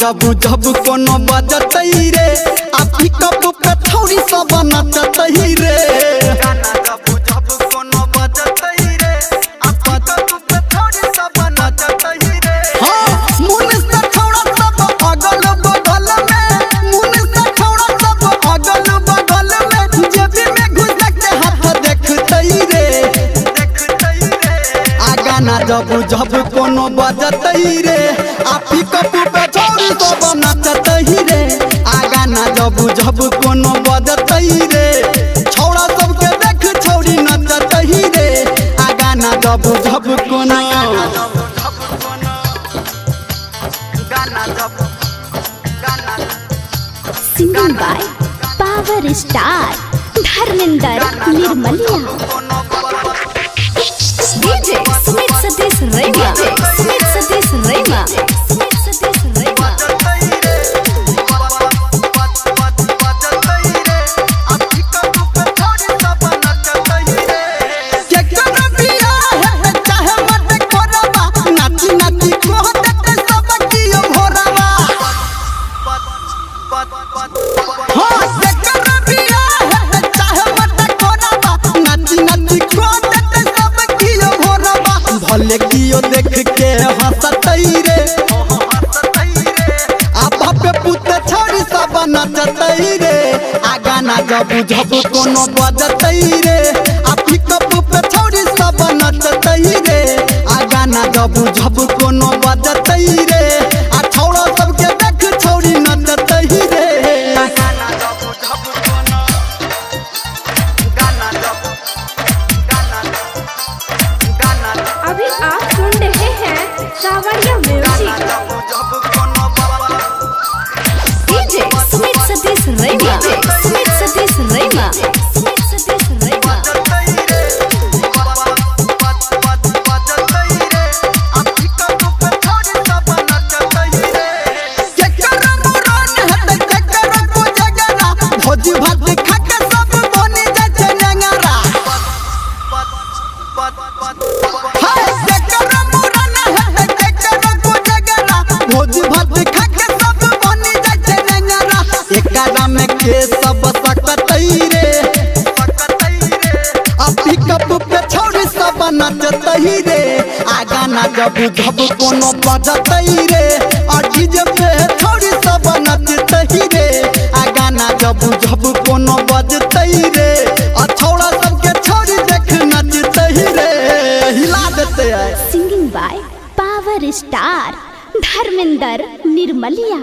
जब जब कोनो बजतई रे आ पिकअप पे थोड़ी सब नचतई रे गाना जब जब कोनो बजतई रे आ पिकअप पे थोड़ी सब नचतई रे हां मुन से छोड़ा सब अगल बगल में मुन से छोड़ा सब अगल बगल में जेबी में घुस के हाथ देखतई रे आ गाना जब जब कोनो बजतई रे आ पिकअप पे थोड़ी सब नचतई रे आ गाना जब जब कोनो बजतई रे छौड़ा सबके देख छौड़ी नचतई रे आ गाना जब जब कोनो singing by power star Dharmendra Nirmaliya DJ Sumit Satish Raima Sumit Satish Raima Sumit Satish Raima भले कियो देख के हंसतई रे आ बाप पुत छोड़ी सब नचतई रे आ गाना जब जब कोनो बजतई रे आ पिकअप पे छोड़ी सब नचतई रे आ गाना जब जब कोनो बजतई रे आ छौड़ा सबके देख छौड़ी नचतई रे गाना जब जब कोनो गाना जब अभी आप सुन रहे हैं सावरिया म्यूजिक डीजे सुमित सतीश रैमा सुमित सतीश रैमा सुमित सतीश रैमा भोज भात खा के सब बनी जाए नेंगरा भोज भात खा के सब बनी जाए नेंगरा एकरा में के सब सकतई रे आ पिकअप पे छोड़ी सब नचतई रे आ गाना जब जब कोनो बजतई रे आ डीजे पे छोड़ी सब नचतई रे आ गाना जब जब कोनो बजतई रे आ छौड़ा सबके छोड़ी देख नचतई रे हिला देते है singing by power star Dharmendra Nirmaliya.